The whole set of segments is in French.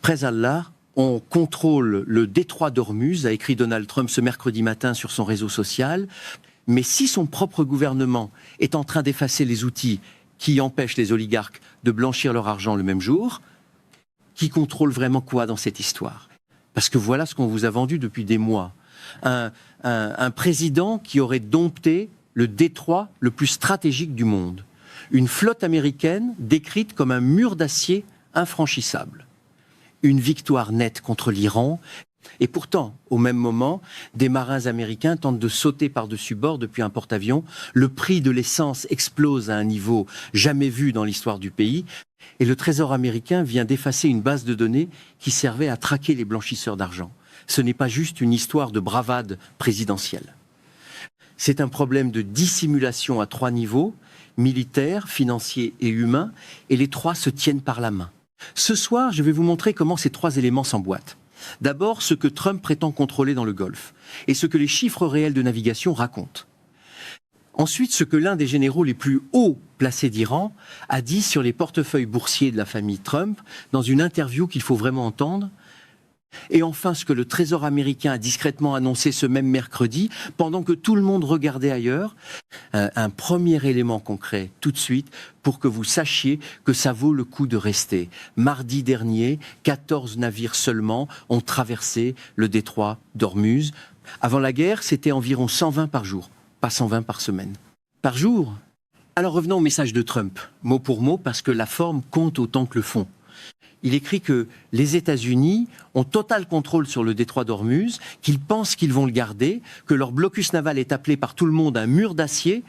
Près Allah, on contrôle le détroit d'Ormuz, a écrit Donald Trump ce mercredi matin sur son réseau social. Mais si son propre gouvernement est en train d'effacer les outils qui empêchent les oligarques de blanchir leur argent le même jour, qui contrôle vraiment quoi dans cette histoire? Parce que voilà ce qu'on vous a vendu depuis des mois. Un président qui aurait dompté le détroit le plus stratégique du monde. Une flotte américaine décrite comme un mur d'acier infranchissable. Une victoire nette contre l'Iran. Et pourtant, au même moment, des marins américains tentent de sauter par-dessus bord depuis un porte-avions. Le prix de l'essence explose à un niveau jamais vu dans l'histoire du pays. Et le Trésor américain vient d'effacer une base de données qui servait à traquer les blanchisseurs d'argent. Ce n'est pas juste une histoire de bravade présidentielle. C'est un problème de dissimulation à 3 niveaux, militaire, financier et humain, et les 3 se tiennent par la main. Ce soir, je vais vous montrer comment ces 3 éléments s'emboîtent. D'abord, ce que Trump prétend contrôler dans le Golfe, et ce que les chiffres réels de navigation racontent. Ensuite, ce que l'un des généraux les plus hauts placés d'Iran a dit sur les portefeuilles boursiers de la famille Trump, dans une interview qu'il faut vraiment entendre. Et enfin, ce que le Trésor américain a discrètement annoncé ce même mercredi, pendant que tout le monde regardait ailleurs. Un premier élément concret, tout de suite, pour que vous sachiez que ça vaut le coup de rester. Mardi dernier, 14 navires seulement ont traversé le détroit d'Ormuz. Avant la guerre, c'était environ 120 par jour, pas 120 par semaine. Par jour? Alors revenons au message de Trump, mot pour mot, parce que la forme compte autant que le fond. Il écrit que les États-Unis ont total contrôle sur le détroit d'Ormuz, qu'ils pensent qu'ils vont le garder, que leur blocus naval est appelé par tout le monde un mur d'acier,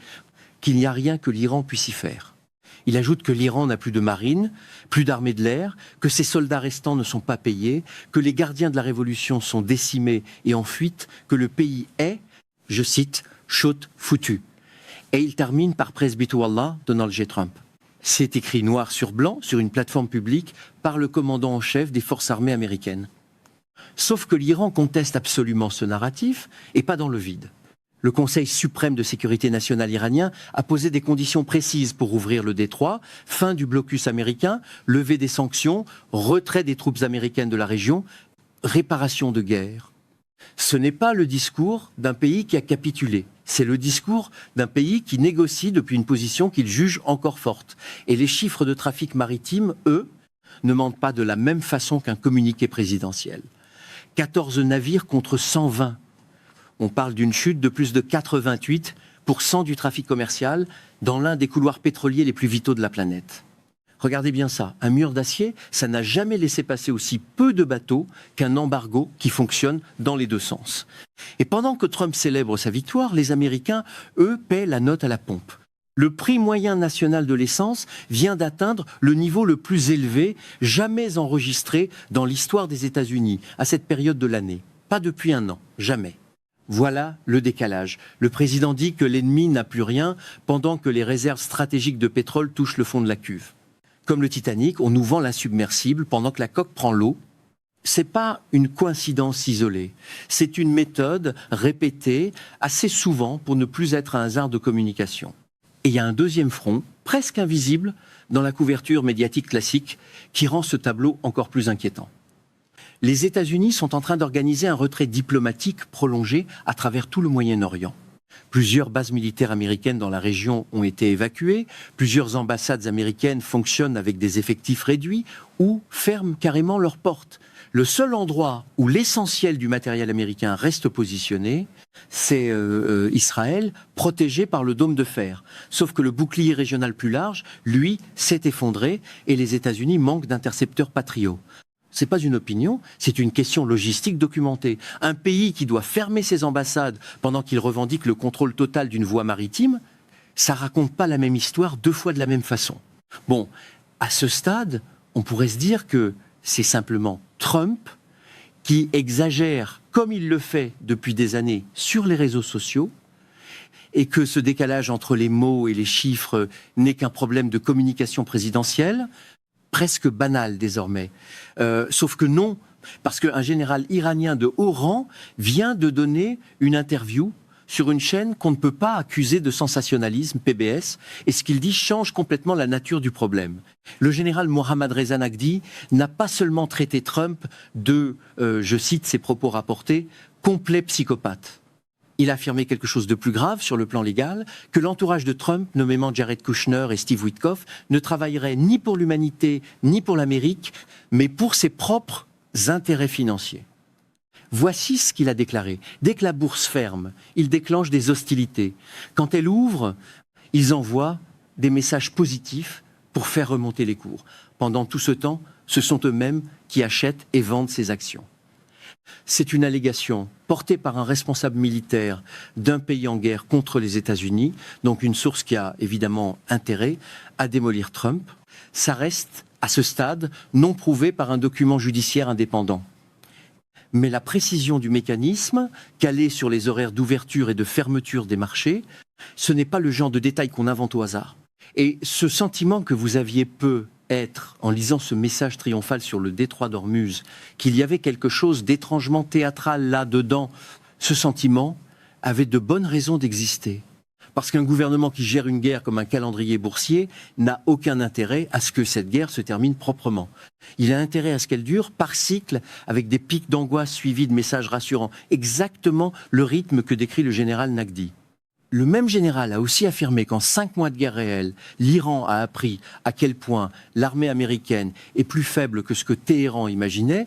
qu'il n'y a rien que l'Iran puisse y faire. Il ajoute que l'Iran n'a plus de marine, plus d'armée de l'air, que ses soldats restants ne sont pas payés, que les gardiens de la révolution sont décimés et en fuite, que le pays est, je cite, « chaude foutu ». Et il termine par Presbytu Allah, Donald J. Trump. C'est écrit noir sur blanc sur une plateforme publique par le commandant en chef des forces armées américaines. Sauf que l'Iran conteste absolument ce narratif et pas dans le vide. Le Conseil suprême de sécurité nationale iranien a posé des conditions précises pour ouvrir le détroit, fin du blocus américain, levée des sanctions, retrait des troupes américaines de la région, réparation de guerre. Ce n'est pas le discours d'un pays qui a capitulé. C'est le discours d'un pays qui négocie depuis une position qu'il juge encore forte. Et les chiffres de trafic maritime, eux, ne mentent pas de la même façon qu'un communiqué présidentiel. 14 navires contre 120. On parle d'une chute de plus de 88% du trafic commercial dans l'un des couloirs pétroliers les plus vitaux de la planète. Regardez bien ça, un mur d'acier, ça n'a jamais laissé passer aussi peu de bateaux qu'un embargo qui fonctionne dans les deux sens. Et pendant que Trump célèbre sa victoire, les Américains, eux, paient la note à la pompe. Le prix moyen national de l'essence vient d'atteindre le niveau le plus élevé jamais enregistré dans l'histoire des États-Unis à cette période de l'année. Pas depuis un an, jamais. Voilà le décalage. Le président dit que l'ennemi n'a plus rien pendant que les réserves stratégiques de pétrole touchent le fond de la cuve. Comme le Titanic, on nous vend l'insubmersible pendant que la coque prend l'eau. C'est pas une coïncidence isolée. C'est une méthode répétée assez souvent pour ne plus être un hasard de communication. Et il y a un deuxième front, presque invisible, dans la couverture médiatique classique, qui rend ce tableau encore plus inquiétant. Les États-Unis sont en train d'organiser un retrait diplomatique prolongé à travers tout le Moyen-Orient. Plusieurs bases militaires américaines dans la région ont été évacuées, plusieurs ambassades américaines fonctionnent avec des effectifs réduits ou ferment carrément leurs portes. Le seul endroit où l'essentiel du matériel américain reste positionné, c'est Israël, protégé par le dôme de fer. Sauf que le bouclier régional plus large, lui, s'est effondré et les États-Unis manquent d'intercepteurs Patriot. C'est pas une opinion, c'est une question logistique documentée. Un pays qui doit fermer ses ambassades pendant qu'il revendique le contrôle total d'une voie maritime, ça raconte pas la même histoire 2 fois de la même façon. Bon, à ce stade, on pourrait se dire que c'est simplement Trump qui exagère, comme il le fait depuis des années, sur les réseaux sociaux, et que ce décalage entre les mots et les chiffres n'est qu'un problème de communication présidentielle, presque banal désormais. Sauf que non, parce qu'un général iranien de haut rang vient de donner une interview sur une chaîne qu'on ne peut pas accuser de sensationnalisme, PBS, et ce qu'il dit change complètement la nature du problème. Le général Mohammad Reza Naqvi n'a pas seulement traité Trump de, je cite ses propos rapportés, complet psychopathe. Il a affirmé quelque chose de plus grave sur le plan légal, que l'entourage de Trump, nommément Jared Kushner et Steve Witkoff, ne travaillerait ni pour l'humanité, ni pour l'Amérique, mais pour ses propres intérêts financiers. Voici ce qu'il a déclaré. Dès que la bourse ferme, il déclenche des hostilités. Quand elle ouvre, ils envoient des messages positifs pour faire remonter les cours. Pendant tout ce temps, ce sont eux-mêmes qui achètent et vendent ces actions. C'est une allégation portée par un responsable militaire d'un pays en guerre contre les États-Unis, donc une source qui a évidemment intérêt à démolir Trump. Ça reste, à ce stade, non prouvé par un document judiciaire indépendant. Mais la précision du mécanisme, calée sur les horaires d'ouverture et de fermeture des marchés, ce n'est pas le genre de détail qu'on invente au hasard. Et ce sentiment que vous aviez peut-être, en lisant ce message triomphal sur le détroit d'Ormuz, qu'il y avait quelque chose d'étrangement théâtral là-dedans, ce sentiment avait de bonnes raisons d'exister. Parce qu'un gouvernement qui gère une guerre comme un calendrier boursier n'a aucun intérêt à ce que cette guerre se termine proprement. Il a intérêt à ce qu'elle dure par cycle, avec des pics d'angoisse suivis de messages rassurants. Exactement le rythme que décrit le général Naqvi. Le même général a aussi affirmé qu'en 5 mois de guerre réelle, l'Iran a appris à quel point l'armée américaine est plus faible que ce que Téhéran imaginait,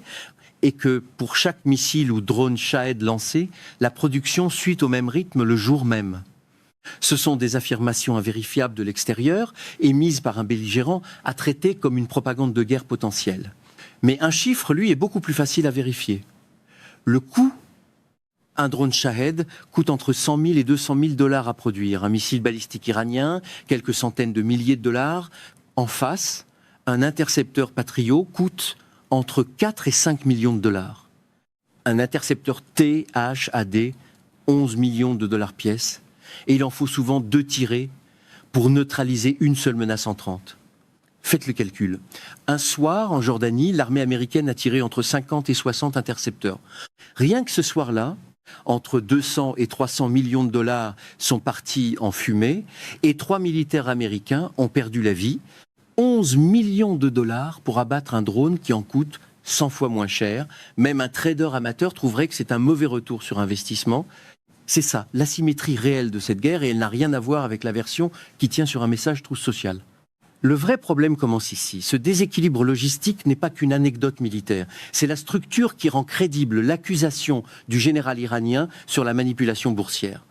et que pour chaque missile ou drone Shahed lancé, la production suit au même rythme le jour même. Ce sont des affirmations invérifiables de l'extérieur, émises par un belligérant à traiter comme une propagande de guerre potentielle. Mais un chiffre, lui, est beaucoup plus facile à vérifier. Le coût, un drone Shahed coûte entre 100 000 et 200 000 dollars à produire. Un missile balistique iranien, quelques centaines de milliers de dollars. En face, un intercepteur Patriot coûte entre 4 et 5 millions de dollars. Un intercepteur THAD, 11 millions de dollars pièce. Et il en faut souvent 2 tirés pour neutraliser une seule menace entrante. Faites le calcul. Un soir, en Jordanie, l'armée américaine a tiré entre 50 et 60 intercepteurs. Rien que ce soir-là, entre 200 et 300 millions de dollars sont partis en fumée et 3 militaires américains ont perdu la vie. 11 millions de dollars pour abattre un drone qui en coûte 100 fois moins cher. Même un trader amateur trouverait que c'est un mauvais retour sur investissement. C'est ça, l'asymétrie réelle de cette guerre, et elle n'a rien à voir avec la version qui tient sur un message trousse sociale. Le vrai problème commence ici. Ce déséquilibre logistique n'est pas qu'une anecdote militaire. C'est la structure qui rend crédible l'accusation du général iranien sur la manipulation boursière.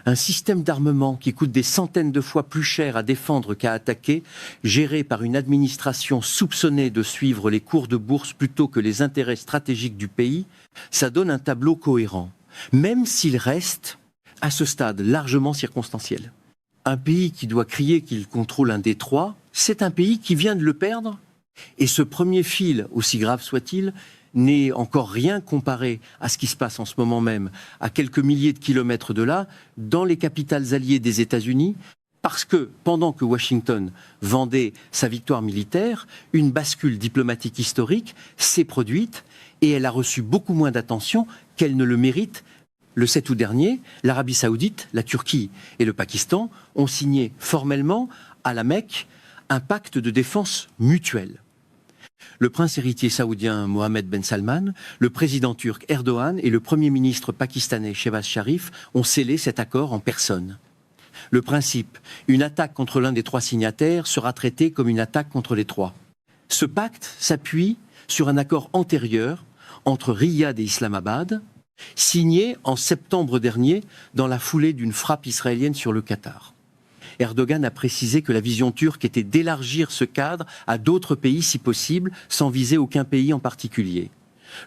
Un système d'armement qui coûte des centaines de fois plus cher à défendre qu'à attaquer, géré par une administration soupçonnée de suivre les cours de bourse plutôt que les intérêts stratégiques du pays, ça donne un tableau cohérent. Même s'il reste, à ce stade, largement circonstanciel. Un pays qui doit crier qu'il contrôle un détroit, c'est un pays qui vient de le perdre. Et ce premier fil, aussi grave soit-il, n'est encore rien comparé à ce qui se passe en ce moment même, à quelques milliers de kilomètres de là, dans les capitales alliées des États-Unis, parce que, pendant que Washington vendait sa victoire militaire, une bascule diplomatique historique s'est produite, et elle a reçu beaucoup moins d'attention qu'elle ne le mérite. Le 7 août dernier, l'Arabie Saoudite, la Turquie et le Pakistan ont signé formellement à la Mecque un pacte de défense mutuelle. Le prince héritier saoudien Mohammed Ben Salman, le président turc Erdogan et le premier ministre pakistanais Shehbaz Sharif ont scellé cet accord en personne. Le principe, une attaque contre l'un des 3 signataires sera traitée comme une attaque contre les 3. Ce pacte s'appuie sur un accord antérieur entre Riyad et Islamabad, signé en septembre dernier dans la foulée d'une frappe israélienne sur le Qatar. Erdogan a précisé que la vision turque était d'élargir ce cadre à d'autres pays si possible, sans viser aucun pays en particulier.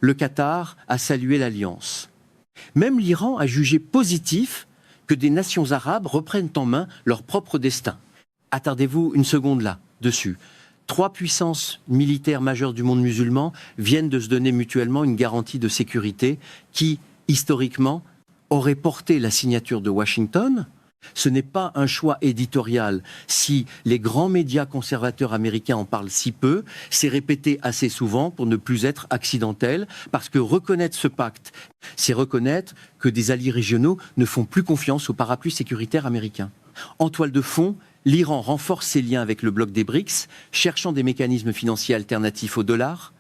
Le Qatar a salué l'alliance. Même l'Iran a jugé positif que des nations arabes reprennent en main leur propre destin. Attardez-vous une seconde là, dessus. 3 puissances militaires majeures du monde musulman viennent de se donner mutuellement une garantie de sécurité qui, historiquement, aurait porté la signature de Washington Ce n'est pas un choix éditorial. Si les grands médias conservateurs américains en parlent si peu, c'est répété assez souvent pour ne plus être accidentel, parce que reconnaître ce pacte, c'est reconnaître que des alliés régionaux ne font plus confiance au parapluie sécuritaire américain. En toile de fond, l'Iran renforce ses liens avec le bloc des BRICS, cherchant des mécanismes financiers alternatifs au dollar.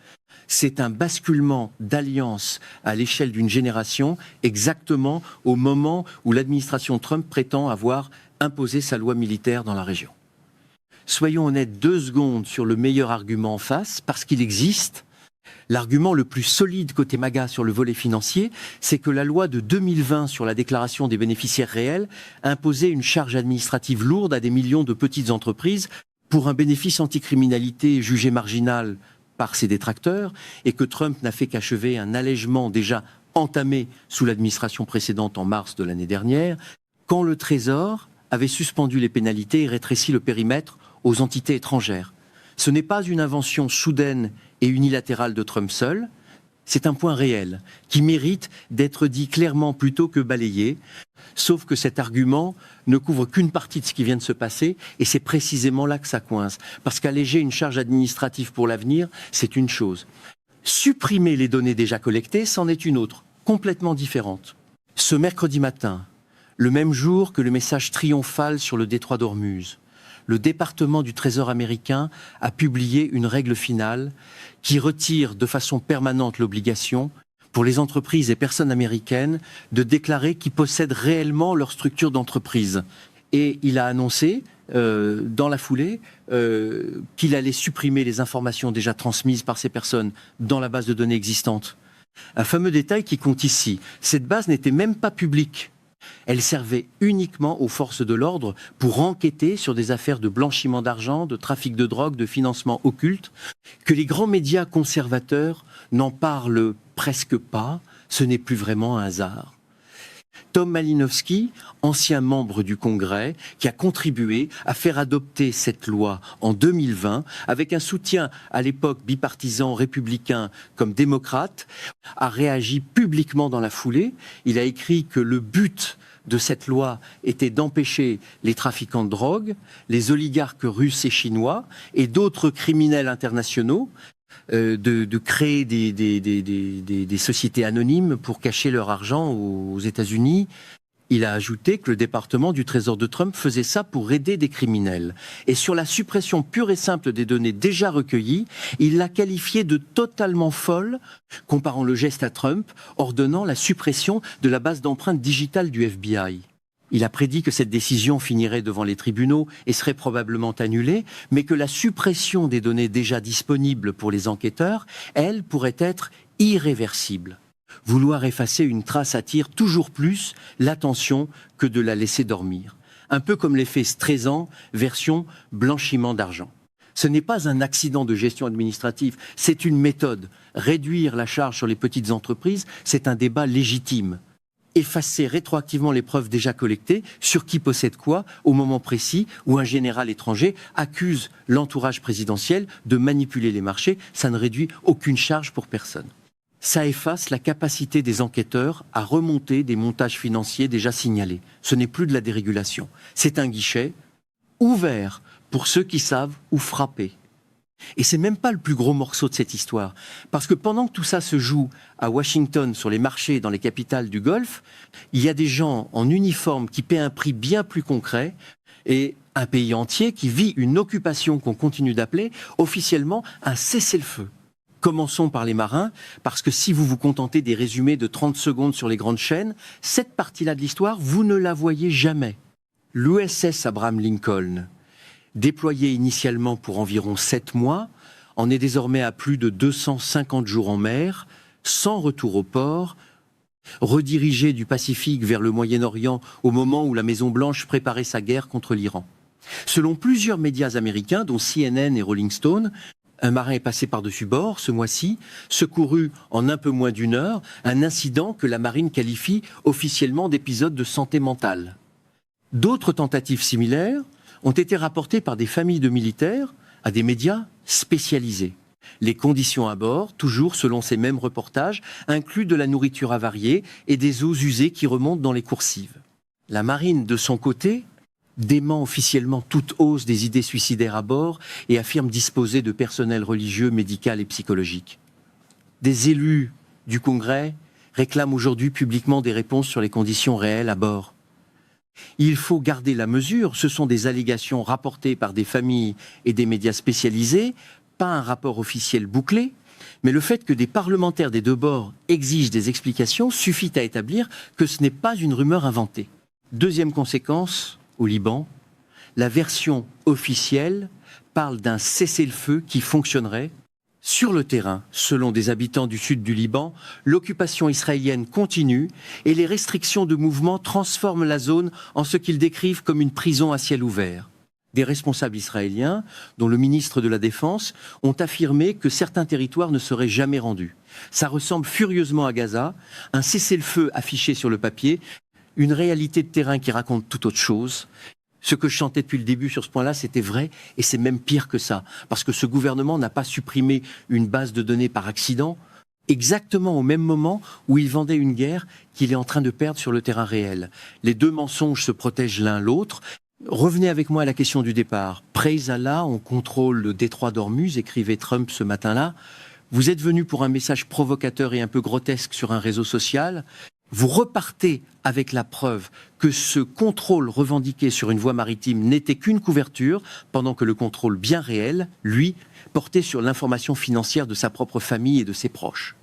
C'est un basculement d'alliance à l'échelle d'une génération, exactement au moment où l'administration Trump prétend avoir imposé sa loi militaire dans la région. Soyons honnêtes 2 secondes sur le meilleur argument en face, parce qu'il existe. L'argument le plus solide côté MAGA sur le volet financier, c'est que la loi de 2020 sur la déclaration des bénéficiaires réels imposait une charge administrative lourde à des millions de petites entreprises pour un bénéfice anticriminalité jugé marginal par ses détracteurs, et que Trump n'a fait qu'achever un allègement déjà entamé sous l'administration précédente en mars de l'année dernière, quand le Trésor avait suspendu les pénalités et rétréci le périmètre aux entités étrangères. Ce n'est pas une invention soudaine et unilatérale de Trump seul, c'est un point réel qui mérite d'être dit clairement plutôt que balayé, sauf que cet argument ne couvre qu'une partie de ce qui vient de se passer, et c'est précisément là que ça coince. Parce qu'alléger une charge administrative pour l'avenir, c'est une chose. Supprimer les données déjà collectées, c'en est une autre, complètement différente. Ce mercredi matin, le même jour que le message triomphal sur le détroit d'Ormuz, le département du Trésor américain a publié une règle finale qui retire de façon permanente l'obligation pour les entreprises et personnes américaines de déclarer qu'ils possèdent réellement leur structure d'entreprise. Et il a annoncé, dans la foulée, qu'il allait supprimer les informations déjà transmises par ces personnes dans la base de données existante. Un fameux détail qui compte ici, cette base n'était même pas publique. Elle servait uniquement aux forces de l'ordre pour enquêter sur des affaires de blanchiment d'argent, de trafic de drogue, de financement occulte. Que les grands médias conservateurs n'en parlent presque pas, ce n'est plus vraiment un hasard. Tom Malinowski, ancien membre du Congrès, qui a contribué à faire adopter cette loi en 2020, avec un soutien à l'époque bipartisan républicain comme démocrate, a réagi publiquement dans la foulée. Il a écrit que le but de cette loi était d'empêcher les trafiquants de drogue, les oligarques russes et chinois et d'autres criminels internationaux de créer des sociétés anonymes pour cacher leur argent aux États-Unis. Il a ajouté que le département du Trésor de Trump faisait ça pour aider des criminels. Et sur la suppression pure et simple des données déjà recueillies, il l'a qualifiée de totalement folle, comparant le geste à Trump, ordonnant la suppression de la base d'empreintes digitale du FBI. Il a prédit que cette décision finirait devant les tribunaux et serait probablement annulée, mais que la suppression des données déjà disponibles pour les enquêteurs, elle, pourrait être irréversible. Vouloir effacer une trace attire toujours plus l'attention que de la laisser dormir. Un peu comme l'effet Streisand, version blanchiment d'argent. Ce n'est pas un accident de gestion administrative, c'est une méthode. Réduire la charge sur les petites entreprises, c'est un débat légitime. Effacer rétroactivement les preuves déjà collectées sur qui possède quoi au moment précis où un général étranger accuse l'entourage présidentiel de manipuler les marchés, ça ne réduit aucune charge pour personne. Ça efface la capacité des enquêteurs à remonter des montages financiers déjà signalés. Ce n'est plus de la dérégulation. C'est un guichet ouvert pour ceux qui savent où frapper. Et c'est même pas le plus gros morceau de cette histoire. Parce que pendant que tout ça se joue à Washington, sur les marchés, dans les capitales du Golfe, il y a des gens en uniforme qui paient un prix bien plus concret, et un pays entier qui vit une occupation qu'on continue d'appeler officiellement un cessez-le-feu. Commençons par les marins, parce que si vous vous contentez des résumés de 30 secondes sur les grandes chaînes, cette partie-là de l'histoire, vous ne la voyez jamais. L'USS Abraham Lincoln, déployé initialement pour environ 7 mois, en est désormais à plus de 250 jours en mer, sans retour au port, redirigé du Pacifique vers le Moyen-Orient au moment où la Maison-Blanche préparait sa guerre contre l'Iran. Selon plusieurs médias américains, dont CNN et Rolling Stone, un marin est passé par-dessus bord ce mois-ci, secouru en un peu moins d'1 heure, un incident que la marine qualifie officiellement d'épisode de santé mentale. D'autres tentatives similaires ont été rapportées par des familles de militaires à des médias spécialisés. Les conditions à bord, toujours selon ces mêmes reportages, incluent de la nourriture avariée et des eaux usées qui remontent dans les coursives. La marine, de son côté, dément officiellement toute hausse des idées suicidaires à bord et affirme disposer de personnel religieux, médical et psychologique. Des élus du Congrès réclament aujourd'hui publiquement des réponses sur les conditions réelles à bord. Il faut garder la mesure, ce sont des allégations rapportées par des familles et des médias spécialisés, pas un rapport officiel bouclé, mais le fait que des parlementaires des deux bords exigent des explications suffit à établir que ce n'est pas une rumeur inventée. Deuxième conséquence, au Liban, la version officielle parle d'un cessez-le-feu qui fonctionnerait. Sur le terrain, selon des habitants du sud du Liban, l'occupation israélienne continue et les restrictions de mouvement transforment la zone en ce qu'ils décrivent comme une prison à ciel ouvert. Des responsables israéliens, dont le ministre de la Défense, ont affirmé que certains territoires ne seraient jamais rendus. Ça ressemble furieusement à Gaza, un cessez-le-feu affiché sur le papier, une réalité de terrain qui raconte tout autre chose. Ce que je chantais depuis le début sur ce point-là, c'était vrai, et c'est même pire que ça. Parce que ce gouvernement n'a pas supprimé une base de données par accident, exactement au même moment où il vendait une guerre qu'il est en train de perdre sur le terrain réel. Les deux mensonges se protègent l'un l'autre. Revenez avec moi à la question du départ. Praise Allah, on contrôle le détroit d'Ormuz, écrivait Trump ce matin-là. Vous êtes venu pour un message provocateur et un peu grotesque sur un réseau social. Vous repartez avec la preuve que ce contrôle revendiqué sur une voie maritime n'était qu'une couverture, pendant que le contrôle bien réel, lui, portait sur l'information financière de sa propre famille et de ses proches.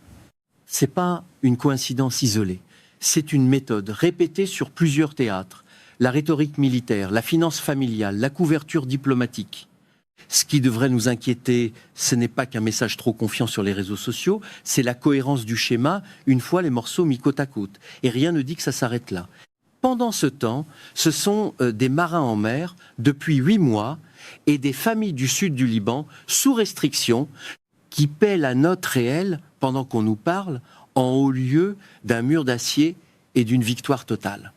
C'est pas une coïncidence isolée. C'est une méthode répétée sur plusieurs théâtres. La rhétorique militaire, la finance familiale, la couverture diplomatique. Ce qui devrait nous inquiéter, ce n'est pas qu'un message trop confiant sur les réseaux sociaux, c'est la cohérence du schéma, une fois les morceaux mis côte à côte. Et rien ne dit que ça s'arrête là. Pendant ce temps, ce sont des marins en mer, depuis 8 mois, et des familles du sud du Liban, sous restriction, qui paient la note réelle, pendant qu'on nous parle, en haut lieu d'un mur d'acier et d'une victoire totale.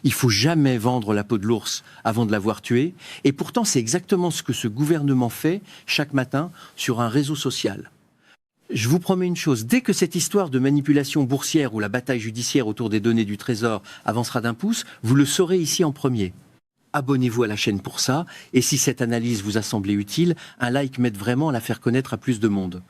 Il ne faut jamais vendre la peau de l'ours avant de l'avoir tué. Et pourtant, c'est exactement ce que ce gouvernement fait chaque matin sur un réseau social. Je vous promets une chose, dès que cette histoire de manipulation boursière ou la bataille judiciaire autour des données du Trésor avancera d'un pouce, vous le saurez ici en premier. Abonnez-vous à la chaîne pour ça. Et si cette analyse vous a semblé utile, un like m'aide vraiment à la faire connaître à plus de monde.